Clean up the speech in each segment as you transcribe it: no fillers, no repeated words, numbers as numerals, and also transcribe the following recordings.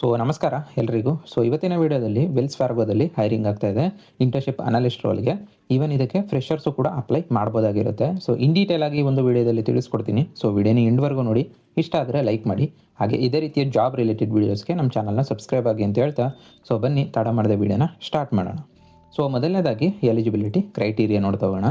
ನಮಸ್ಕಾರ ಎಲ್ರಿಗೂ. ಇವತ್ತಿನ ವಿಡಿಯೋದಲ್ಲಿ ವೆಲ್ಸ್ ಫಾರ್ಗೋದಲ್ಲಿ ಹೈರಿಂಗ್ ಆಗ್ತಾ ಇದೆ ಇಂಟರ್ನ್ಶಿಪ್ ಅನಾಲಿಸ್ಟ್ ರೋಲ್ಗೆ. ಈವನ್ ಇದಕ್ಕೆ ಫ್ರೆಷರ್ಸು ಕೂಡ ಅಪ್ಲೈ ಮಾಡ್ಬೋದಾಗಿರುತ್ತೆ. ಇನ್ ಡೀಟೇಲ್ ಆಗಿ ಒಂದು ವಿಡಿಯೋದಲ್ಲಿ ತಿಳಿಸ್ಕೊಡ್ತೀನಿ. ವಿಡಿಯೋನ ಎಂಡ್ವರೆಗೂ ನೋಡಿ. ಇಷ್ಟ ಆದರೆ ಲೈಕ್ ಮಾಡಿ. ಹಾಗೆ ಇದೇ ರೀತಿಯ ಜಾಬ್ ರಿಲೇಟೆಡ್ ವೀಡಿಯೋಸ್ಗೆ ನಮ್ಮ ಚಾನಲ್ನ ಸಬ್ಸ್ಕ್ರೈಬ್ ಆಗಿ ಅಂತ ಹೇಳ್ತಾ ಬನ್ನಿ ತಡ ಮಾಡದೆ ವಿಡಿಯೋನ ಸ್ಟಾರ್ಟ್ ಮಾಡೋಣ. ಮೊದಲನೇದಾಗಿ ಎಲಿಜಿಬಿಲಿಟಿ ಕ್ರೈಟೀರಿಯಾ ನೋಡ್ತಾ ಹೋಗೋಣ.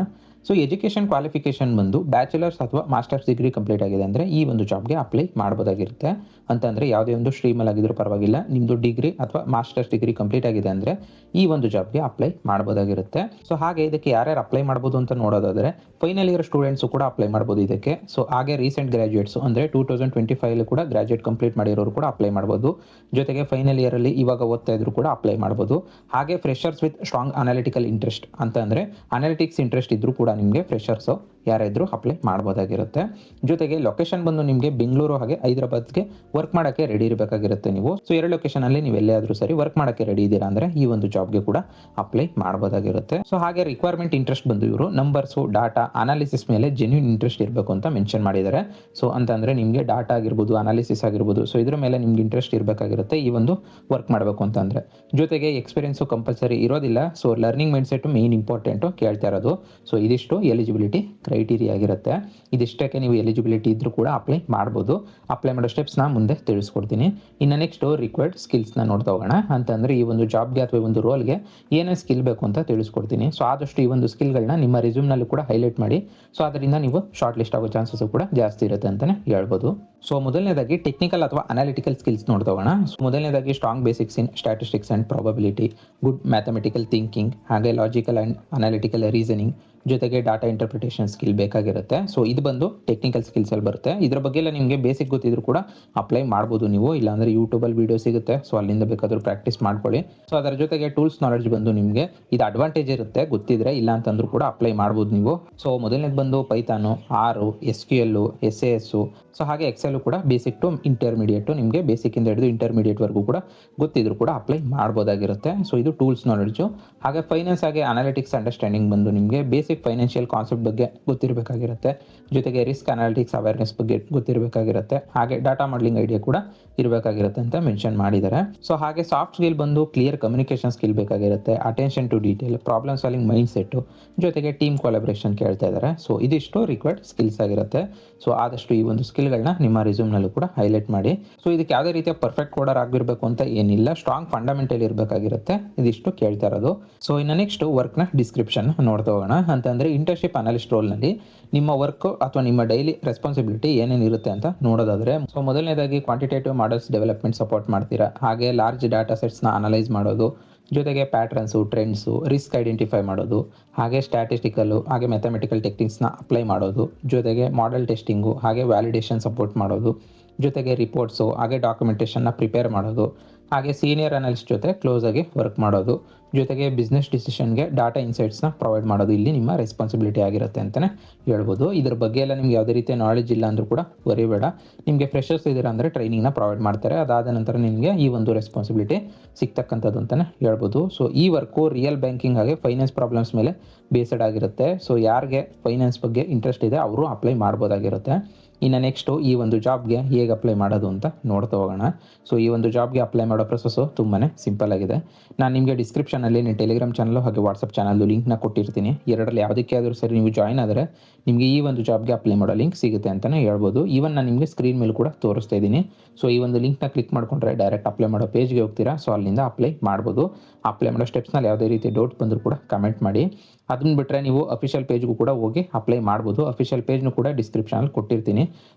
ಎಜುಕೇಷನ್ ಕ್ವಾಲಿಫಿಕೇಷನ್ ಬಂದು ಬ್ಯಾಚುಲರ್ಸ್ ಅಥವಾ ಮಾಸ್ಟರ್ಸ್ ಡಿಗ್ರಿ ಕಂಪ್ಲೀಟ್ ಆಗಿದೆ ಅಂದರೆ ಈ ಒಂದು ಜಾಬ್ಗೆ ಅಪ್ಲೈ ಮಾಡ್ಬೋದಾಗಿರುತ್ತೆ. ಅಂತಂದರೆ ಯಾವುದೇ ಒಂದು ಸ್ಟ್ರೀಮಲ್ಲಿ ಆಗಿದ್ರೂ ಪರವಾಗಿಲ್ಲ, ನಿಮ್ಮದು ಡಿಗ್ರಿ ಅಥವಾ ಮಾಸ್ಟರ್ಸ್ ಡಿಗ್ರಿ ಕಂಪ್ಲೀಟ್ ಆಗಿದೆ ಅಂದರೆ ಈ ಒಂದು ಜಾಬ್ಗೆ ಅಪ್ಲೈ ಮಾಡ್ಬೋದಾಗಿರುತ್ತೆ. ಹಾಗೆ ಇದಕ್ಕೆ ಯಾರ್ಯಾರು ಅಪ್ಲೈ ಮಾಡ್ಬೋದು ಅಂತ ನೋಡೋದಾದರೆ ಫೈನಲ್ ಇಯರ್ ಸ್ಟೂಡೆಂಟ್ಸು ಕೂಡ ಅಪ್ಲೈ ಮಾಡ್ಬೋದು ಇದಕ್ಕೆ. ಹಾಗೆ ರೀಸೆಂಟ್ ಗ್ರಾಜ್ಯುಯೇಟ್ಸು ಅಂದರೆ 2025 ಕೂಡ ಗ್ರಾಜ್ಯುಯೇಟ್ ಕಂಪ್ಲೀಟ್ ಮಾಡಿರೋರು ಕೂಡ ಅಪ್ಲೈ ಮಾಡ್ಬೋದು. ಜೊತೆಗೆ ಫೈನಲ್ ಇಯರಲ್ಲಿ ಇವಾಗ ಓದ್ತಾ ಇದ್ರು ಕೂಡ ಅಪ್ಲೈ ಮಾಡ್ಬೋದು. ಹಾಗೆ freshers with strong analytical interest ಅಂತ ಅಂದರೆ ಅನಾಲಿಟಿಕ್ಸ್ ಇಂಟ್ರೆಸ್ಟ್ ಇದ್ರೂ ಕೂಡ ನಿಮಗೆ ಫ್ರೆಷರ್ಸು ಯಾರಾದರೂ ಅಪ್ಲೈ ಮಾಡ್ಬೋದಾಗಿರುತ್ತೆ. ಜೊತೆಗೆ ಲೊಕೇಶನ್ ಬಂದು ನಿಮಗೆ ಬೆಂಗಳೂರು ಹಾಗೆ ಹೈದರಾಬಾದ್ಗೆ ವರ್ಕ್ ಮಾಡೋಕ್ಕೆ ರೆಡಿ ಇರಬೇಕಾಗಿರುತ್ತೆ ನೀವು. ಎರಡು ಲೊಕೇಶನಲ್ಲಿ ನೀವು ಎಲ್ಲೇ ಆದರೂ ಸರಿ ವರ್ಕ್ ಮಾಡೋಕ್ಕೆ ರೆಡಿ ಇದ್ದೀರಾ ಅಂದರೆ ಈ ಒಂದು ಜಾಬ್ಗೆ ಕೂಡ ಅಪ್ಲೈ ಮಾಡ್ಬೋದಾಗಿರುತ್ತೆ. ಹಾಗೆ ರಿಕ್ವೈರ್ಮೆಂಟ್ ಇಂಟ್ರೆಸ್ಟ್ ಬಂದು ಇವರು ನಂಬರ್ಸು ಡಾಟಾ ಅನಾಲಿಸಿಸ್ ಮೇಲೆ ಜೆನ್ಯೂನ್ ಇಂಟ್ರೆಸ್ಟ್ ಇರಬೇಕು ಅಂತ ಮೆನ್ಷನ್ ಮಾಡಿದ್ದಾರೆ. ಅಂತಂದರೆ ನಿಮಗೆ ಡಾಟಾ ಆಗಿರ್ಬೋದು, ಅನಾಲಿಸಿಸ್ ಆಗಿರ್ಬೋದು, ಇದ್ರ ಮೇಲೆ ನಿಮ್ಗೆ ಇಂಟ್ರೆಸ್ಟ್ ಇರಬೇಕಾಗಿರುತ್ತೆ ಈ ಒಂದು ವರ್ಕ್ ಮಾಡಬೇಕು ಅಂತಂದರೆ. ಜೊತೆಗೆ ಎಕ್ಸ್ಪೀರಿಯನ್ಸು ಕಂಪಲ್ಸರಿ ಇರೋದಿಲ್ಲ. ಲರ್ನಿಂಗ್ ಮೈಂಡ್ಸೆಟ್ ಮೇನ್ ಇಂಪಾರ್ಟೆಂಟು ಕೇಳ್ತಾ ಇರೋದು. ಇದಿಷ್ಟು ಎಲಿಜಿಬಿಲಿಟಿ ಕ್ರೈಟೀರಿಯಾ ಆಗಿರುತ್ತೆ. ಇದಿಷ್ಟಕ್ಕೆ ನೀವು ಎಲಿಜಿಬಿಲಿಟಿ ಇದ್ರೂ ಕೂಡ ಅಪ್ಲೈ ಮಾಡ್ಬೋದು. ಅಪ್ಲೈ ಮಾಡೋ ಸ್ಟೆಪ್ಸ್ನ ಮುಂದೆ ತಿಳಿಸ್ಕೊಡ್ತೀನಿ. ಇನ್ನು ನೆಕ್ಸ್ಟು ರಿಕ್ವೈರ್ಡ್ ಸ್ಕಿಲ್ಸ್ನ ನೋಡ್ತಾ ಹೋಗೋಣ. ಅಂತಂದರೆ ಈ ಒಂದು ಜಾಬ್ಗೆ ಅಥವಾ ಒಂದು ರೋಲ್ಗೆ ಏನೇ ಸ್ಕಿಲ್ ಬೇಕು ಅಂತ ತಿಳಿಸ್ಕೊಡ್ತೀನಿ. ಆದಷ್ಟು ಈ ಒಂದು ಸ್ಕಿಲ್ಗಳನ್ನ ನಿಮ್ಮ ರಿಸ್ಯೂಮ್ನಲ್ಲಿ ಕೂಡ ಹೈಲೈಟ್ ಮಾಡಿ. ಅದರಿಂದ ನೀವು ಶಾರ್ಟ್ ಲಿಸ್ಟ್ ಆಗೋ ಚಾನ್ಸಸ್ ಕೂಡ ಜಾಸ್ತಿ ಇರುತ್ತೆ ಅಂತಲೇ ಹೇಳ್ಬೋದು. ಮೊದಲನೇದಾಗಿ ಟೆಕ್ನಿಕಲ್ ಅಥವಾ ಅನಾಲಿಟಿಕಲ್ ಸ್ಕಿಲ್ಸ್ ನೋಡ್ತಾ ಹೋಗೋಣ. ಮೊದಲನೇದಾಗಿ strong basics in statistics and probability, good mathematical thinking, ಹಾಗೆ ಲಾಜಿಕಲ್ ಆ್ಯಂಡ್ ಅನಾಲಿಟಿಕಲ್ ರೀಸನಿಂಗ್, ಜೊತೆಗೆ ಡಾಟಾ ಇಂಟರ್ಪ್ರಿಟೇಷನ್ ಸ್ಕಿಲ್ ಬೇಕಾಗಿರುತ್ತೆ. ಇದು ಬಂದು ಟೆಕ್ನಿಕಲ್ ಸ್ಕಿಲ್ಸಲ್ಲಿ ಬರುತ್ತೆ. ಇದ್ರ ಬಗ್ಗೆ ಎಲ್ಲ ನಿಮಗೆ ಬೇಸಿಕ್ ಗೊತ್ತಿದ್ರು ಕೂಡ ಅಪ್ಲೈ ಮಾಡ್ಬೋದು ನೀವು. ಇಲ್ಲಾಂದರೆ ಯೂಟ್ಯೂಬಲ್ಲಿ ವೀಡಿಯೋ ಸಿಗುತ್ತೆ, ಅಲ್ಲಿಂದ ಬೇಕಾದರೂ ಪ್ರಾಕ್ಟೀಸ್ ಮಾಡ್ಕೊಳ್ಳಿ. ಅದರ ಜೊತೆಗೆ ಟೂಲ್ಸ್ ನಾಲೆಡ್ಜ್ ಬಂದು ನಿಮಗೆ ಇದು ಅಡ್ವಾಂಟೇಜ್ ಇರುತ್ತೆ ಗೊತ್ತಿದ್ರೆ, ಇಲ್ಲ ಅಂತಂದ್ರೂ ಕೂಡ ಅಪ್ಲೈ ಮಾಡ್ಬೋದು ನೀವು. ಮೊದಲನೇದು ಬಂದು ಪೈಥಾನು, ಆರು, SQL, SAS, ಹಾಗೆ ಎಕ್ಸೆಲ್ ಕೂಡ ಬೇಸಿಕ್ ಟು ಇಂಟರ್ಮೀಡಿಯೇಟು ನಿಮಗೆ ಬೇಸಿಕ್ಕಿಂದ ಹಿಡಿದು ಇಂಟರ್ಮೀಡಿಯೇಟ್ವರೆಗೂ ಕೂಡ ಗೊತ್ತಿದ್ರು ಕೂಡ ಅಪ್ಲೈ ಮಾಡ್ಬೋದಾಗಿರುತ್ತೆ. ಇದು ಟೂಲ್ಸ್ ನಾಲೆಡ್ಜು. ಹಾಗೆ ಫೈನಾನ್ಸ್ ಹಾಗೆ ಅನಾಲಿಟಿಕ್ಸ್ ಅಂಡರ್ಸ್ಟ್ಯಾಂಡಿಂಗ್ ಬಂದು ನಿಮಗೆ ಬೇಸಿಕ್ ಫೈನಾನ್ಷಿಯಲ್ ಕಾನ್ಸೆಪ್ಟ್ ಬಗ್ಗೆ ಗೊತ್ತಿರಬೇಕಾಗಿರುತ್ತೆ. ಜೊತೆಗೆ ರಿಸ್ಕ್ ಅನಾಲಿಟಿಕ್ಸ್ ಅವೇರ್ನೆಸ್ ಬಗ್ಗೆ ಗೊತ್ತಿರಬೇಕಾಗಿರುತ್ತೆ. ಹಾಗೆ ಡಾಟಾ ಮಾಡಲಿಂಗ್ ಐಡಿಯಾ ಕೂಡ ಇರಬೇಕಾಗಿರುತ್ತೆ ಅಂತ ಮೆನ್ಷನ್ ಮಾಡಿದ್ದಾರೆ. ಹಾಗೆ ಸಾಫ್ಟ್ ಸ್ಕಿಲ್ ಬಂದು ಕ್ಲಿಯರ್ ಕಮ್ಯುನಿಕೇಷನ್ ಸ್ಕಿಲ್ ಬೇಕಾಗಿರುತ್ತೆ, attention to detail, problem solving mind set, ಜೊತೆಗೆ ಟೀಮ್ ಕೊಲಾಬ್ರೇಷನ್ ಕೇಳ್ತಾ ಇದ್ದಾರೆ. ಇದಿಷ್ಟು ರಿಕ್ವೈರ್ಡ್ ಸ್ಕಿಲ್ಸ್ ಆಗಿರುತ್ತೆ. ಆದಷ್ಟು ಈ ಒಂದು ಸ್ಕಿಲ್ಗಳನ್ನ ನಿಮ್ಮ ರಿಸ್ಯೂಮ್ನಲ್ಲೂ ಕೂಡ ಹೈಲೈಟ್ ಮಾಡಿ. ಇದಕ್ಕೆ ಯಾವುದೇ ರೀತಿಯ ಪರ್ಫೆಕ್ಟ್ ಕೋಡರ್ ಆಗಿರಬೇಕು ಅಂತ ಏನಿಲ್ಲ, ಸ್ಟ್ರಾಂಗ್ ಫಂಡಮೆಂಟಲ್ ಇರಬೇಕಾಗಿರುತ್ತೆ. ಇದಿಷ್ಟು ಕೇಳ್ತಾ ಇರೋದು. ಇನ್ನು ನೆಕ್ಸ್ಟ್ ವರ್ಕ್ನ ಡಿಸ್ಕ್ರಿಪ್ಷನ್ ನೋಡ್ತಾ ಹೋಗೋಣ. ಅಂತಂದರೆ ಇಂಟರ್ನ್ಶಿಪ್ ಅನಾಲಿಸ್ಟ್ ರೋಲ್ನಲ್ಲಿ ನಿಮ್ಮ ವರ್ಕ್ ಅಥವಾ ನಿಮ್ಮ ಡೈಲಿ ರೆಸ್ಪಾನ್ಸಿಬಿಲಿಟಿ ಏನೇನಿರುತ್ತೆ ಅಂತ ನೋಡೋದಾದರೆ, ಮೊದಲನೇದಾಗಿ ಕ್ವಾಂಟಿಟೇಟಿವ್ ಮಾಡೆಲ್ಸ್ ಡೆವಲಪ್ಮೆಂಟ್ ಸಪೋರ್ಟ್ ಮಾಡ್ತೀರಾ. ಹಾಗೆ ಲಾರ್ಜ್ ಡಾಟಾ ಸೆಟ್ಸ್ನ ಅನಲೈಸ್ ಮಾಡೋದು, ಜೊತೆಗೆ ಪ್ಯಾಟ್ರನ್ಸು, ಟ್ರೆಂಡ್ಸು, ರಿಸ್ಕ್ ಐಡೆಂಟಿಫೈ ಮಾಡೋದು, ಹಾಗೆ ಸ್ಟ್ಯಾಟಿಸ್ಟಿಕಲ್ಲು ಹಾಗೆ ಮ್ಯಾಥಮೆಟಿಕಲ್ ಟೆಕ್ನಿಕ್ಸ್ನ ಅಪ್ಲೈ ಮಾಡೋದು, ಜೊತೆಗೆ ಮಾಡೆಲ್ ಟೆಸ್ಟಿಂಗು ಹಾಗೆ ವ್ಯಾಲಿಡೇಷನ್ ಸಪೋರ್ಟ್ ಮಾಡೋದು, ಜೊತೆಗೆ ರಿಪೋರ್ಟ್ಸು ಹಾಗೆ ಡಾಕ್ಯುಮೆಂಟೇಷನ್ನ ಪ್ರಿಪೇರ್ ಮಾಡೋದು, ಹಾಗೆ ಸೀನಿಯರ್ ಅನಾಲಿಸ್ಟ್ ಜೊತೆ ಕ್ಲೋಸ್ ಆಗಿ ವರ್ಕ್ ಮಾಡೋದು, ಜೊತೆಗೆ ಬಿಸ್ನೆಸ್ ಡಿಸಿಷನ್ಗೆ ಡಾಟಾ ಇನ್ಸೈಟ್ಸ್ನ ಪ್ರೊವೈಡ್ ಮಾಡೋದು ಇಲ್ಲಿ ನಿಮ್ಮ ರೆಸ್ಪಾನ್ಸಿಬಿಲಿಟಿ ಆಗಿರುತ್ತೆ ಅಂತಲೇ ಹೇಳ್ಬೋದು. ಇದ್ರ ಬಗ್ಗೆ ಎಲ್ಲ ನಿಮ್ಗೆ ಯಾವುದೇ ರೀತಿಯ ನಾಲೆಜ್ ಇಲ್ಲ ಅಂದರೂ ಕೂಡ ಬರೀಬೇಡ. ನಿಮಗೆ ಫ್ರೆಷರ್ಸ್ ಇದ್ದೀರಾ ಅಂದರೆ ಟ್ರೈನಿಂಗ್ನ ಪ್ರೊವೈಡ್ ಮಾಡ್ತಾರೆ. ಅದಾದ ನಂತರ ನಿಮಗೆ ಈ ಒಂದು ರೆಸ್ಪಾನ್ಸಿಬಿಲಿಟಿ ಸಿಗ್ತಕ್ಕಂಥದ್ದು ಅಂತಲೇ ಹೇಳ್ಬೋದು. ಈ ವರ್ಕು ರಿಯಲ್ ಬ್ಯಾಂಕಿಂಗ್ ಹಾಗೆ ಫೈನಾನ್ಸ್ ಪ್ರಾಬ್ಲಮ್ಸ್ ಮೇಲೆ ಬೇಸ್ಡ್ ಆಗಿರುತ್ತೆ. ಯಾರಿಗೆ ಫೈನಾನ್ಸ್ ಬಗ್ಗೆ ಇಂಟ್ರೆಸ್ಟ್ ಇದೆ ಅವರು ಅಪ್ಲೈ ಮಾಡ್ಬೋದಾಗಿರುತ್ತೆ. ಇನ್ನು ನೆಕ್ಸ್ಟು ಈ ಒಂದು ಜಾಬ್ಗೆ ಹೇಗೆ ಅಪ್ಲೈ ಮಾಡೋದು ಅಂತ ನೋಡ್ತಾ ಹೋಗೋಣ. ಈ ಒಂದು ಜಾಬ್ಗೆ ಅಪ್ಲೈ ಮಾಡೋ ಪ್ರೊಸೆಸ್ಸು ತುಂಬಾ ಸಿಂಪಲ್ ಆಗಿದೆ. ನಾನು ನಿಮಗೆ ಡಿಸ್ಕ್ರಿಪ್ಷನಲ್ಲಿ ನೀವು ಟೆಲಿಗ್ರಾಮ್ ಚಾನಲು ಹಾಗೆ ವಾಟ್ಸಪ್ ಚಾನಲ್ದು ಲಿಂಕ್ನ ಕೊಟ್ಟಿರ್ತೀನಿ. ಎರಡರಲ್ಲಿ ಯಾವುದಕ್ಕೆ ಆದರೂ ಸರಿ ನೀವು ಜಾಯ್ನ್ ಆದರೆ ನಿಮಗೆ ಈ ಒಂದು ಜಾಬ್ಗೆ ಅಪ್ಲೈ ಮಾಡೋ ಲಿಂಕ್ ಸಿಗುತ್ತೆ ಅಂತಲೇ ಹೇಳ್ಬೋದು. ಈವನ್ ನಾನು ನಿಮಗೆ ಸ್ಕ್ರೀನ್ ಮೇಲೆ ಕೂಡ ತೋರಿಸ್ತಾ ಇದ್ದೀನಿ. ಈ ಒಂದು ಲಿಂಕ್ನ ಕ್ಲಿಕ್ ಮಾಡಿಕೊಂಡ್ರೆ ಡೈರೆಕ್ಟ್ ಅಪ್ಲೈ ಮಾಡೋ ಪೇಜ್ಗೆ ಹೋಗ್ತೀರಾ. ಅಲ್ಲಿಂದ ಅಪ್ಲೈ ಮಾಡ್ಬೋದು. ಅಪ್ಲೈ ಮಾಡೋ ಸ್ಟೆಪ್ಸ್ನಲ್ಲಿ ಯಾವುದೇ ರೀತಿ ಡೌಟ್ ಬಂದರೂ ಕೂಡ ಕಮೆಂಟ್ ಮಾಡಿ. ಅದನ್ನ ಬಿಟ್ಟರೆ ನೀವು ಅಫಿಷಿಯಲ್ ಪೇಜ್ಗೂ ಕೂಡ ಹೋಗಿ ಅಪ್ಲೈ ಮಾಡ್ಬೋದು. ಅಫಿಷಿಯಲ್ ಪೇಜ್ನು ಕೂಡ ಡಿಸ್ಕ್ರಿಪ್ಷನಲ್ಲಿ ಕೊಟ್ಟಿರ್ತೀನಿ.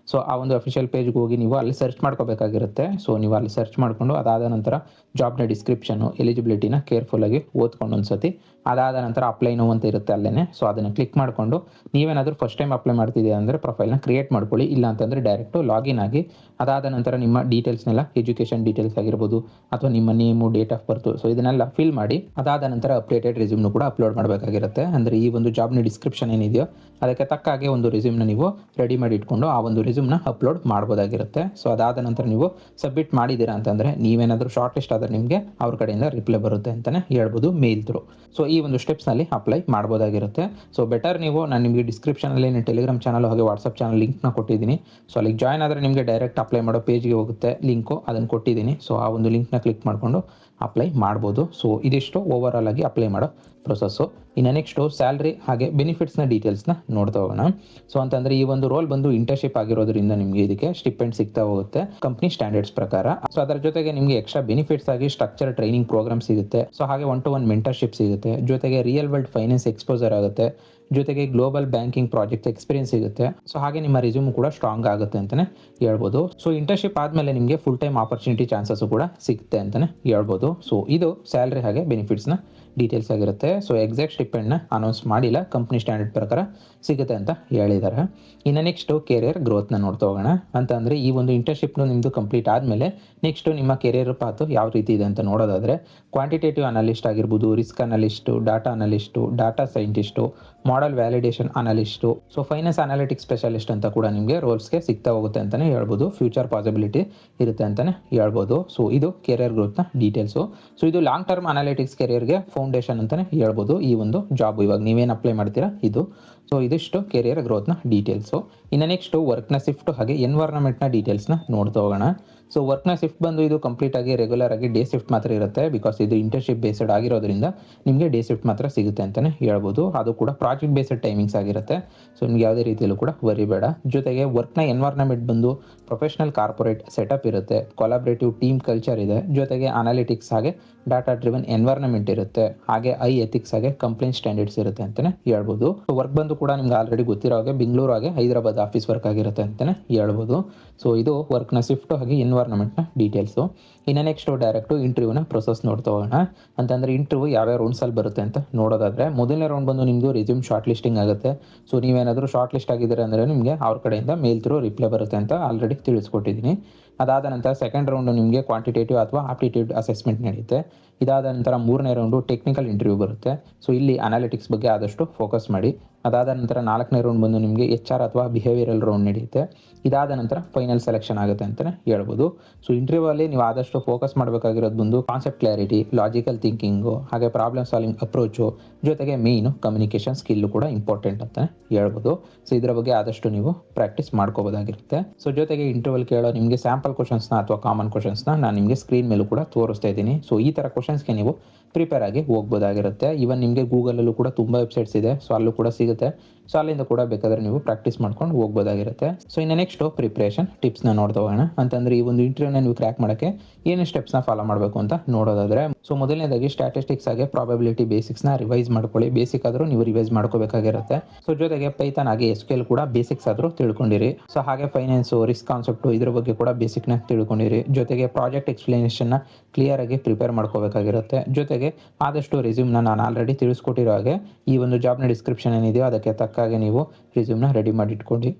ಆ ಒಂದು ಅಫಿಷಿಯಲ್ ಪೇಜ್ಗೆ ಹೋಗಿ ನೀವು ಅಲ್ಲಿ ಸರ್ಚ್ ಮಾಡ್ಕೋಬೇಕಾಗಿರುತ್ತೆ. ನೀವು ಅಲ್ಲಿ ಸರ್ಚ್ ಮಾಡಿಕೊಂಡು ಅದಾದ ನಂತರ ಜಾಬ್ನ ಡಿಸ್ಕ್ರಿಪ್ಷನು, ಎಲಿಜಿಬಿಲಿಟಿನ ಕೇರ್ಫುಲ್ಲಾಗಿ ಓದ್ಕೊಂಡು ಒಂದ್ಸತಿ ಅದಾದ ನಂತರ ಅಪ್ಲೈ ನೋ ಅಂತ ಇರುತ್ತೆ ಅಲ್ಲೇ. ಅದನ್ನು ಕ್ಲಿಕ್ ಮಾಡಿಕೊಂಡು ನೀವೇನಾದರೂ ಫಸ್ಟ್ ಟೈಮ್ ಅಪ್ಲೈ ಮಾಡ್ತಿದ್ದೀರಾ ಅಂದರೆ ಪ್ರೊಫೈಲ್ನ ಕ್ರಿಯೇಟ್ ಮಾಡ್ಕೊಳ್ಳಿ. ಇಲ್ಲ ಅಂತಂದರೆ ಡೈರೆಕ್ಟು ಲಾಗಿನ್ ಆಗಿ ಅದಾದ ನಂತರ ನಿಮ್ಮ ಡೀಟೇಲ್ಸ್ನೆಲ್ಲ ಎಜುಕೇಷನ್ ಡೀಟೇಲ್ಸ್ ಆಗಿರ್ಬೋದು ಅಥವಾ ನಿಮ್ಮ ನೇಮು, ಡೇಟ್ ಆಫ್ ಬರ್ತು, ಇದನ್ನೆಲ್ಲ ಫಿಲ್ ಮಾಡಿ ಅದಾದ ನಂತರ ಅಪ್ಡೇಟೆಡ್ ರೆಸ್ಯೂಮ್ನು ಕೂಡ ಅಪ್ಲೋಡ್ ಮಾಡಬೇಕಾಗಿರುತ್ತೆ. ಅಂದರೆ ಈ ಒಂದು ಜಾಬ್ನ ಡಿಸ್ಕ್ರಿಪ್ಷನ್ ಏನಿದೆಯೋ ಅದಕ್ಕೆ ತಕ್ಕ ಹಾಗೆ ಒಂದು ರೆಸ್ಯೂಮ್ನ ನೀವು ರೆಡಿ ಮಾಡಿ ಇಟ್ಕೊಂಡು ಆ ಒಂದು ರೆಸ್ಯೂಮ್ನ ಅಪ್ಲೋಡ್ ಮಾಡ್ಬೋದಾಗಿರುತ್ತೆ. ಅದಾದ ನಂತರ ನೀವು ಸಬ್ಮಿಟ್ ಮಾಡಿದ್ದೀರಾ ಅಂತಂದರೆ ನೀವೇನಾದರೂ ಶಾರ್ಟ್ ಲಿಸ್ಟ್ ಆದರೆ ನಿಮಗೆ ಅವ್ರ ಕಡೆಯಿಂದ ರಿಪ್ಲೈ ಬರುತ್ತೆ ಅಂತಲೇ ಹೇಳ್ಬೋದು ಮೇಲ್ ಥ್ರೂ. ಈ ಒಂದು ಸ್ಟೆಪ್ಸ್ನಲ್ಲಿ ಅಪ್ಲೈ ಮಾಡ್ಬೋದಾಗಿರುತ್ತೆ. ಸೊ ಬೆಟರ್ ನೀವು ನಾನು ನಿಮಗೆ ಡಿಸ್ಕ್ರಿಪ್ಷನಲ್ಲಿ ನನ್ನ ಟೆಲಿಗ್ರಾಮ್ ಚಾನಲ್ ಹಾಗೆ ವಾಟ್ಸಪ್ ಚಾನಲ್ ಲಿಂಕ್ನ ಕೊಟ್ಟಿದ್ದೀನಿ. ಸೊ ಅಲ್ಲಿಗೆ ಜಾಯ್ನ್ ಆದರೆ ನಿಮಗೆ ಡೈರೆಕ್ಟ್ ಅಪ್ಲೈ ಮಾಡೋ ಪೇಜ್ಗೆ ಹೋಗುತ್ತೆ ಲಿಂಕು, ಅದನ್ನು ಕೊಟ್ಟಿದ್ದೀನಿ. ಸೊ ಆ ಒಂದು ಲಿಂಕ್ನ ಕ್ಲಿಕ್ ಮಾಡಿಕೊಂಡು ಅಪ್ಲೈ ಮಾಡ್ಬೋದು. ಸೊ ಇದಿಷ್ಟು ಓವರ್ ಆಲ್ ಆಗಿ ಅಪ್ಲೈ ಮಾಡೋ ಪ್ರೊಸೆಸ್ಸು. ಇನ್ನು ನೆಕ್ಸ್ಟು ಸ್ಯಾಲ್ರಿ ಹಾಗೆ ಬೆನಿಫಿಟ್ಸ್ನ ಡೀಟೇಲ್ಸ್ನ ನೋಡ್ತಾ ಹೋಗೋಣ. ಸೊ ಅಂತಂದರೆ ಈ ಒಂದು ರೋಲ್ ಬಂದು ಇಂಟರ್ನ್ಶಿಪ್ ಆಗಿರೋದ್ರಿಂದ ನಿಮಗೆ ಇದಕ್ಕೆ ಸ್ಟಿಪೆಂಡ್ ಸಿಗ್ತಾ ಹೋಗುತ್ತೆ ಕಂಪ್ನಿ ಸ್ಟ್ಯಾಂಡರ್ಡ್ಸ್ ಪ್ರಕಾರ. ಸೊ ಅದರ ಜೊತೆಗೆ ನಿಮಗೆ ಎಕ್ಸ್ಟ್ರಾ ಬೆನಿಫಿಟ್ಸ್ ಆಗಿ ಸ್ಟ್ರಕ್ಚರ್ ಟ್ರೈನಿಂಗ್ ಪ್ರೋಗ್ರಾಮ್ ಸಿಗುತ್ತೆ. ಸೊ ಹಾಗೆ 1-to-1 ಮೆಂಟರ್ಶಿಪ್ ಸಿಗುತ್ತೆ. ಜೊತೆಗೆ ರಿಯಲ್ ವರ್ಲ್ಡ್ ಫೈನಾನ್ಸ್ ಎಕ್ಸ್ಪೋಜರ್ ಆಗುತ್ತೆ. ಜೊತೆಗೆ ಗ್ಲೋಬಲ್ ಬ್ಯಾಂಕಿಂಗ್ ಪ್ರಾಜೆಕ್ಟ್ ಎಕ್ಸ್ಪೀರಿಯನ್ಸ್ ಸಿಗುತ್ತೆ. ಸೊ ಹಾಗೆ ನಿಮ್ಮ ರಿಸ್ಯೂಮ್ ಕೂಡ ಸ್ಟ್ರಾಂಗ್ ಆಗುತ್ತೆ ಅಂತಲೇ ಹೇಳ್ಬೋದು. ಸೊ ಇಂಟರ್ನ್ಶಿಪ್ ಆದಮೇಲೆ ನಿಮಗೆ ಫುಲ್ ಟೈಮ್ ಆಪರ್ಚುನಿಟಿ ಚಾನ್ಸಸ್ ಕೂಡ ಸಿಗುತ್ತೆ ಅಂತಲೇ ಹೇಳ್ಬೋದು. ಸೊ ಇದು ಸ್ಯಾಲ್ರಿ ಹಾಗೆ ಬೆನಿಫಿಟ್ಸ್ನ ಡೀಟೇಲ್ಸ್ ಆಗಿರುತ್ತೆ. ಸೊ ಎಕ್ಸಾಕ್ಟ್ ಸ್ಟಿಪೆಂಡ್ನ ಅನೌನ್ಸ್ ಮಾಡಿಲ್ಲ, ಕಂಪ್ನಿ ಸ್ಟ್ಯಾಂಡರ್ಡ್ ಪ್ರಕಾರ ಸಿಗುತ್ತೆ ಅಂತ ಹೇಳಿದ್ದಾರೆ. ಇನ್ನು ನೆಕ್ಸ್ಟು ಕೆರಿಯರ್ ಗ್ರೋತ್ನ ನೋಡ್ತಾ ಹೋಗೋಣ. ಅಂತಂದರೆ ಈ ಒಂದು ಇಂಟರ್ನ್ಶಿಪ್ನು ನಿಮ್ಮದು ಕಂಪ್ಲೀಟ್ ಆದಮೇಲೆ ನೆಕ್ಸ್ಟು ನಿಮ್ಮ ಕೆರಿಯರ್ ಪಾತು ಯಾವ ರೀತಿ ಇದೆ ಅಂತ ನೋಡೋದಾದರೆ, ಕ್ವಾಂಟಿಟೇಟಿವ್ ಅನಲಿಸ್ಟ್ ಆಗಿರ್ಬೋದು, risk ಅನಲಿಸ್ಟು, data scientist, model validation ಅನಲಿಸ್ಟು, so finance analytics specialist ಅಂತ ಕೂಡ ನಿಮಗೆ ರೋಲ್ಸ್ಗೆ ಸಿಗ್ತಾ ಹೋಗುತ್ತೆ ಅಂತಲೇ ಹೇಳ್ಬೋದು. ಫ್ಯೂಚರ್ ಪಾಸಿಬಿಲಿಟಿ ಇರುತ್ತೆ ಅಂತಲೇ ಹೇಳ್ಬೋದು. ಸೊ ಇದು ಕೆರಿಯರ್ ಗ್ರೋತ್ನ ಡೀಟೇಲ್ಸು. ಸೊ ಇದು ಲಾಂಗ್ ಟರ್ಮ್ ಅನಾಲಿಟಿಕ್ಸ್ ಕೆರಿಯರ್ಗೆ ಫೌಂಡೇಶನ್ ಅಂತಲೇ ಹೇಳ್ಬೋದು ಈ ಒಂದು ಜಾಬ್. ಇವಾಗ ನೀವೇನು ಅಪ್ಲೈ ಮಾಡ್ತೀರಾ ಇದು. ಸೊ ಇದಿಷ್ಟು ಕೆರಿಯರ್ ಗ್ರೋತ್ನ ಡೀಟೇಲ್ಸು. ಇನ್ನು ನೆಕ್ಸ್ಟು ವರ್ಕ್ನ ಶಿಫ್ಟ್ ಹಾಗೆ ಎನ್ವೈರನ್ಮೆಂಟ್ನ ಡೀಟೇಲ್ಸ್ನ ನೋಡ್ತಾ ಹೋಗೋಣ. ಸೊ ವರ್ಕ್ನ ಶಿಫ್ಟ್ ಬಂದು ಇದು ಕಂಪ್ಲೀಟ್ ಆಗಿ ರೆಗ್ಯುಲರ್ ಆಗಿ ಡೇ ಶಿಫ್ಟ್ ಮಾತ್ರ ಇರುತ್ತೆ. ಬಿಕಾಸ್ ಇದು ಇಂಟರ್ನ್ಶಿಪ್ ಬೇಸ್ಡ್ ಆಗಿರೋದ್ರಿಂದ ನಿಮಗೆ ಡೇ ಶಿಫ್ಟ್ ಮಾತ್ರ ಸಿಗುತ್ತೆ ಅಂತಲೇ ಹೇಳ್ಬೋದು. ಅದು ಕೂಡ ಪ್ರಾಜೆಕ್ಟ್ ಬೇಸ್ಡ್ ಟೈಮಿಂಗ್ಸ್ ಆಗಿರುತ್ತೆ. ಸೊ ನಿಮ್ಗೆ ಯಾವುದೇ ರೀತಿಯಲ್ಲೂ ಕೂಡ ವರಿ ಬೇಡ. ಜೊತೆಗೆ ವರ್ಕ್ನ ಎನ್ವೈರನ್ಮೆಂಟ್ ಬಂದು ಪ್ರೊಫೆಷನಲ್ ಕಾರ್ಪೊರೇಟ್ ಸೆಟಪ್ ಇರುತ್ತೆ, ಕೊಲಾಬ್ರೇಟಿವ್ ಟೀಮ್ ಕಲ್ಚರ್ ಇದೆ, ಜೊತೆಗೆ ಅನಾಲಿಟಿಕ್ಸ್ ಹಾಗೆ ಡಾಟಾ ಡ್ರಿವನ್ ಎನ್ವೈರನ್ಮೆಂಟ್ ಇರುತ್ತೆ, ಹಾಗೆ ಎಥಿಕ್ಸ್ ಹಾಗೆ ಕಂಪ್ಲೇಂಟ್ ಸ್ಟ್ಯಾಂಡರ್ಡ್ಸ್ ಇರುತ್ತೆ ಅಂತಲೇ ಹೇಳ್ಬೋದು. ಸೊ ವರ್ಕ್ ಬಂದು ಕೂಡ ನಿಮ್ಗೆ ಆಲ್ರೆಡಿ ಗೊತ್ತಿರೋ ಹಾಗೆ ಬೆಂಗಳೂರು ಹಾಗೆ ಹೈದರಾಬಾದ್ ಆಫೀಸ್ ವರ್ಕ್ ಆಗಿರುತ್ತೆ ಅಂತಲೇ ಹೇಳ್ಬೋದು. ಸೊ ಇದು ವರ್ಕ್ನ ಶಿಫ್ಟ್ ಹಾಗೆ ಎನ್ವೈರನ್ಮೆಂಟ್ನ ಡೀಟೇಲ್ಸು. ಇನ್ನು ನೆಕ್ಸ್ಟು ಡೈರೆಕ್ಟು ಇಂಟರ್ವ್ಯೂನ ಪ್ರೊಸೆಸ್ ನೋಡ್ತಾ ಹೋಗೋಣ. ಅಂತಂದರೆ ಇಂಟರ್ವ್ಯೂ ಯಾವ್ಯಾವ ರೌಂಡ್ಸಲ್ಲಿ ಬರುತ್ತೆ ಅಂತ ನೋಡೋದಾದರೆ, ಮೊದಲನೇ ರೌಂಡ್ ಬಂದು ನಿಮ್ಮದು ರೆಸ್ಯೂಮ್ ಶಾರ್ಟ್ ಲಿಸ್ಟಿಂಗ್ ಆಗುತ್ತೆ. ಸೊ ನೀವೇನಾದರೂ ಶಾರ್ಟ್ ಲಿಸ್ಟ್ ಆಗಿದ್ದೀರಾ ಅಂದರೆ ನಿಮಗೆ ಅವ್ರ ಕಡೆಯಿಂದ ಮೇಲ್ ಥ್ರೂ ರಿಪ್ಲೈ ಬರುತ್ತೆ ಅಂತ ಆಲ್ರೆಡಿ ತಿಳಿಸ್ಕೊಟ್ಟಿದ್ದೀನಿ. ಅದಾದ ನಂತರ ಸೆಕೆಂಡ್ ರೌಂಡು ನಿಮಗೆ ಕ್ವಾಂಟಿಟೇಟಿವ್ ಅಥವಾ ಆಪ್ಟಿಟ್ಯೂಡ್ ಅಸೆಸ್ಮೆಂಟ್ ನಡೆಯುತ್ತೆ. ಇದಾದ ನಂತರ ಮೂರನೇ ರೌಂಡು ಟೆಕ್ನಿಕಲ್ ಇಂಟರ್ವ್ಯೂ ಬರುತ್ತೆ. ಸೊ ಇಲ್ಲಿ ಅನಾಲಿಟಿಕ್ಸ್ ಬಗ್ಗೆ ಆದಷ್ಟು ಫೋಕಸ್ ಮಾಡಿ. ಅದಾದ ನಂತರ ನಾಲ್ಕನೇ ರೌಂಡ್ ಬಂದು ನಿಮಗೆ HR ಅಥವಾ ಬಿಹೇವಿಯರಲ್ ರೌಂಡ್ ನಡೆಯುತ್ತೆ. ಇದಾದ ನಂತರ ಫೈನಲ್ ಸೆಲೆಕ್ಷನ್ ಆಗುತ್ತೆ ಅಂತಲೇ ಹೇಳ್ಬೋದು. ಸೊ ಇಂಟರ್ವ್ಯೂ ಅಲ್ಲಿ ನೀವು ಆದಷ್ಟು ಫೋಕಸ್ ಮಾಡಬೇಕಾಗಿರೋದು ಬಂದು ಕಾನ್ಸೆಪ್ಟ್ ಕ್ಲಾರಿಟಿ, ಲಾಜಿಕಲ್ ಥಿಂಕಿಂಗು, ಹಾಗೆ ಪ್ರಾಬ್ಲಮ್ ಸಾಲ್ವಿಂಗ್ ಅಪ್ರೋಚು, ಜೊತೆಗೆ ಮೇಯ್ನು ಕಮ್ಯುನಿಕೇಷನ್ ಸ್ಕಿಲ್ಲು ಕೂಡ ಇಂಪಾರ್ಟೆಂಟ್ ಅಂತ ಹೇಳ್ಬೋದು. ಸೊ ಇದರ ಬಗ್ಗೆ ಆದಷ್ಟು ನೀವು ಪ್ರಾಕ್ಟೀಸ್ ಮಾಡ್ಕೋಬೋದಾಗಿರುತ್ತೆ. ಸೊ ಜೊತೆಗೆ ಇಂಟರ್ವ್ಯೂಲ್ ಕೇಳೋ ನಿಮಗೆ ಸ್ಯಾಂಪಲ್ ಕ್ವಶನ್ಸ್ನ ಅಥವಾ ಕಾಮನ್ ಕ್ವಶನ್ಸ್ನ ನಾನು ನಿಮಗೆ ಸ್ಕ್ರೀನ್ ಮೇಲೂ ಕೂಡ ತೋರಿಸ್ತಾ ಇದ್ದೀನಿ. ಸೊ ಈ ಥರ ಕ್ವಶನ್ಸ್ಗೆ ನೀವು ಪ್ರಿಪೇರ್ ಆಗಿ ಹೋಗ್ಬೋದಾಗಿರುತ್ತೆ. ಈವನ್ ನಿಮಗೆ ಗೂಗಲಲ್ಲೂ ಕೂಡ ತುಂಬ ವೆಬ್ಸೈಟ್ಸ್ ಇದೆ. ಸೊ ಅಲ್ಲೂ ಕೂಡ ಸಿಗುತ್ತೆ. ಸೊ ಅಲ್ಲಿಂದ ಕೂಡ ಬೇಕಾದರೆ ನೀವು ಪ್ರಾಕ್ಟೀಸ್ ಮಾಡ್ಕೊಂಡು ಹೋಗ್ಬೋದಾಗಿರುತ್ತೆ. ಸೊ ಇನ್ನು ನೆಕ್ಸ್ಟು ಪ್ರಿಪ್ರೇಷನ್ ಟಿಪ್ಸ್ನ ನೋಡ್ತಾ ಹೋಗೋಣ. ಅಂತಂದರೆ ಈ ಒಂದು ಇಂಟರ್ವ್ಯೂನ ನೀವು ಕ್ರ್ಯಾಕ್ ಮಾಡೋಕ್ಕೆ ಏನು ಸ್ಟೆಪ್ಸ್ನ ಫಾಲೋ ಮಾಡಬೇಕು ಅಂತ ನೋಡೋದಾದರೆ, ಸೊ ಮೊದಲನೇದಾಗಿ ಸ್ಟ್ಯಾಟಿಸ್ಟಿಕ್ಸ್ ಆಗಿ ಪ್ರಾಬಬಿಲಿಟಿ ಬೇಸಿಕ್ಸ್ನ ರಿವೈಸ್ ಮಾಡ್ಕೊಳ್ಳಿ. ಬೇಸಿಕ್ ಆದರೂ ನೀವು ರಿವೈಸ್ ಮಾಡ್ಕೋಬೇಕಾಗಿರುತ್ತೆ. ಸೊ ಜೊತೆಗೆ ಪೈಥಾನ್ ಆಗಿ SQL ಕೂಡ ಬೇಸಿಕ್ಸ್ ಆದರೂ ತಿಳ್ಕೊಂಡಿರಿ. ಸೊ ಹಾಗೆ ಫೈನಾನ್ಸು, ರಿಸ್ಕ್ ಕಾನ್ಸೆಪ್ಟು ಇದ್ರ ಬಗ್ಗೆ ಕೂಡ ಬೇಸಿಕ್ನ ತಿಳ್ಕೊಂಡಿರಿ. ಜೊತೆಗೆ ಪ್ರಾಜೆಕ್ಟ್ ಎಕ್ಸ್ಪ್ಲನೇಷನ್ನ ಕ್ಲಿಯರ್ ಆಗಿ ಪ್ರಿಪೇರ್ ಮಾಡ್ಕೋಬೇಕಾಗಿರುತ್ತೆ. ಜೊತೆಗೆ ಆದಷ್ಟು ರೆಸ್ಯೂಮ್ನ ನಾನು ಆಲ್ರೆಡಿ ತಿಳಿಸ್ಕೊಟ್ಟಿರೋ ಹಾಗೆ ಈ ಒಂದು ಜಾಬ್ನ ಡಿಸ್ಕ್ರಿಪ್ಷನ್ ಏನಿದೆಯೋ ಅದಕ್ಕೆ ತಕ್ಕಾಗೆ ನೀವು ರೆಸ್ಯೂಮ್ನ ರೆಡಿ ಮಾಡಿ ಇಟ್ಕೊಂಡು.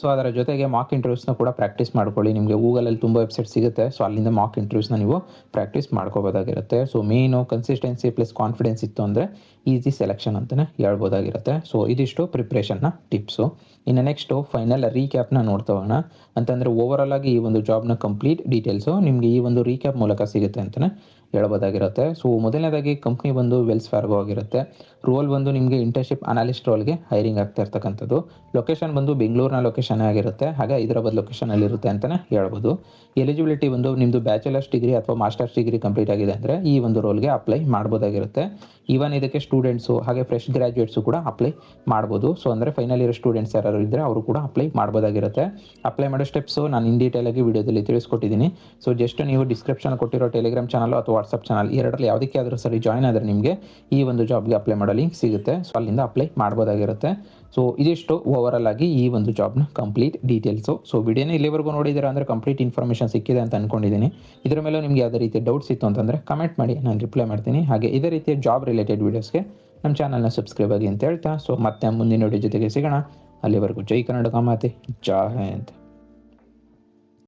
ಸೊ ಅದರ ಜೊತೆಗೆ ಮಾಕ್ ಇಂಟರ್ವ್ಯೂಸ್ನ ಕೂಡ ಪ್ರಾಕ್ಟೀಸ್ ಮಾಡ್ಕೊಳ್ಳಿ. ನಿಮಗೆ ಗೂಗಲಲ್ಲಿ ತುಂಬ ವೆಬ್ಸೈಟ್ ಸಿಗುತ್ತೆ. ಸೊ ಅಲ್ಲಿಂದ ಮಾಕ್ ಇಂಟರ್ವ್ಯೂಸ್ನ ನೀವು ಪ್ರಾಕ್ಟೀಸ್ ಮಾಡ್ಕೋಬೋದಾಗಿರುತ್ತೆ. ಸೊ ಮೇಯ್ನು ಕನ್ಸಿಸ್ಟೆನ್ಸಿ ಪ್ಲಸ್ ಕಾನ್ಫಿಡೆನ್ಸ್ ಇತ್ತು ಅಂದರೆ ಈಸಿ ಸೆಲೆಕ್ಷನ್ ಅಂತಲೇ ಹೇಳ್ಬೋದಾಗಿರುತ್ತೆ. ಸೊ ಇದಿಷ್ಟು ಪ್ರಿಪ್ರೇಷನ್ನ ಟಿಪ್ಸು. ಇನ್ನು ನೆಕ್ಸ್ಟು ಫೈನಲ್ ರೀಕ್ಯಾಪ್ನ ನೋಡ್ತಾ ಹೋಗೋಣ. ಅಂತಂದರೆ ಓವರಾಲ್ ಆಗಿ ಈ ಒಂದು ಜಾಬ್ನ ಕಂಪ್ಲೀಟ್ ಡೀಟೇಲ್ಸು ನಿಮಗೆ ಈ ಒಂದು ರೀಕ್ಯಾಪ್ ಮೂಲಕ ಸಿಗುತ್ತೆ ಅಂತಲೇ ಹೇಳ್ಬೋದಾಗಿರುತ್ತೆ. ಸೊ ಮೊದಲನೇದಾಗಿ ಕಂಪ್ನಿ ಬಂದು ವೆಲ್ಸ್ ಫಾರ್ಗೋ ಆಗಿರುತ್ತೆ. ರೋಲ್ ಬಂದು ನಿಮಗೆ ಇಂಟರ್ನ್ಶಿಪ್ ಅನಾಲಿಸ್ಟ್ ರೋಲ್ಗೆ ಹೈರಿಂಗ್ ಆಗ್ತಾ ಇರ್ತಕ್ಕಂಥದ್ದು. ಲೊಕೇಶನ್ ಬಂದು ಬೆಂಗಳೂರಿನ ಲೊಕೇಶನ್ ಆಗಿರುತ್ತೆ, ಹಾಗೆ ಹೈದರಾಬಾದ್ ಲೊಕೇಶನಲ್ಲಿ ಇರುತ್ತೆ ಅಂತಲೇ ಹೇಳ್ಬೋದು. ಎಲಿಜಿಬಿಲಿಟಿ ಬಂದು ನಿಮ್ಮದು ಬ್ಯಾಚುಲರ್ಸ್ ಡಿಗ್ರಿ ಅಥವಾ ಮಾಸ್ಟರ್ಸ್ ಡಿಗ್ರಿ ಕಂಪ್ಲೀಟ್ ಆಗಿದೆ ಅಂದರೆ ಈ ಒಂದು ರೋಲ್ಗೆ ಅಪ್ಲೈ ಮಾಡ್ಬೋದಾಗಿರುತ್ತೆ. ಈವನ್ ಇದಕ್ಕೆ ಸ್ಟೂಡೆಂಟ್ಸು ಹಾಗೆ ಫ್ರೆಶ್ ಗ್ರ್ಯಾಜುಯೇಟ್ಸು ಕೂಡ ಅಪ್ಲೈ ಮಾಡ್ಬೋದು. ಸೊ ಅಂದರೆ ಫೈನಲ್ ಇಯರ್ ಸ್ಟೂಡೆಂಟ್ಸ್ ಯಾರು ಇದ್ದರೆ ಅವರು ಕೂಡ ಅಪ್ಲೈ ಮಾಡ್ಬೋದಾಗಿರುತ್ತೆ. ಅಪ್ಲೈ ಮಾಡೋ ಸ್ಟೆಪ್ಸು ನಾನು ಇನ್ ಡೀಟೇಲ್ ಆಗಿ ವಿಡಿಯೋದಲ್ಲಿ ತಿಳಿಸ್ಕೊಟ್ಟಿದ್ದೀನಿ. ಸೊ ಜಸ್ಟ್ ನೀವು ಡಿಸ್ಕ್ರಿಪ್ಷನ್ ಕೊಟ್ಟಿರೋ ಟೆಲಿಗ್ರಾಮ್ ಚಾನಲ್ ಅಥವಾ ವಾಟ್ಸಪ್ ಚಾನಲ್ ಎರಡರಲ್ಲಿ ಯಾವುದಕ್ಕೆ ಆದರೂ ಸರಿ ಜಾಯ್ನ್ ಆದರೆ ನಿಮಗೆ ಈ ಒಂದು ಜಾಬ್ಗೆ ಅಪ್ಲೈ ಮಾಡೋ ಲಿಂಕ್ ಸಿಗುತ್ತೆ. ಸೊ ಅಲ್ಲಿಂದ ಅಪ್ಲೈ ಮಾಡ್ಬೋದಾಗಿರುತ್ತೆ. ಸೊ ಇದಿಷ್ಟು ಓವರಾಲ್ ಆಗಿ ಈ ಒಂದು ಜಾಬ್ನ ಕಂಪ್ಲೀಟ್ ಡೀಟೇಲ್ಸು. ಸೊ ವಿಡಿಯೋನ ಇಲ್ಲಿವರೆಗೂ ನೋಡಿದ್ದೀರಾ ಅಂದರೆ ಕಂಪ್ಲೀಟ್ ಇನ್ಫಾರ್ಮೇಷನ್ ಸಿಕ್ಕಿದೆ ಅಂತ ಅಂದ್ಕೊಂಡಿದ್ದೀನಿ. ಇದರ ಮೇಲೆ ನಿಮಗೆ ಯಾವುದೇ ರೀತಿಯ ಡೌಟ್ಸ್ ಇತ್ತು ಅಂತಂದರೆ ಕಮೆಂಟ್ ಮಾಡಿ, ನಾನು ರಿಪ್ಲೈ ಮಾಡ್ತೀನಿ. ಹಾಗೆ ಇದೇ ರೀತಿಯ ಜಾಬ್ ರಿಲೇಟೆಡ್ ವೀಡಿಯೋಸ್ಗೆ ನಮ್ಮ ಚಾನಲ್ನ ಸಬ್ಸ್ಕ್ರೈಬ್ ಆಗಿ ಅಂತ ಹೇಳ್ತಾ, ಸೊ ಮತ್ತೆ ಮುಂದಿನ ವಿಡಿಯೋ ಜೊತೆಗೆ ಸಿಗೋಣ. ಅಲ್ಲಿವರೆಗೂ ಜೈ ಕರ್ನಾಟಕ ಮಾತೆ, ಜೈ ಹಿಂದ್.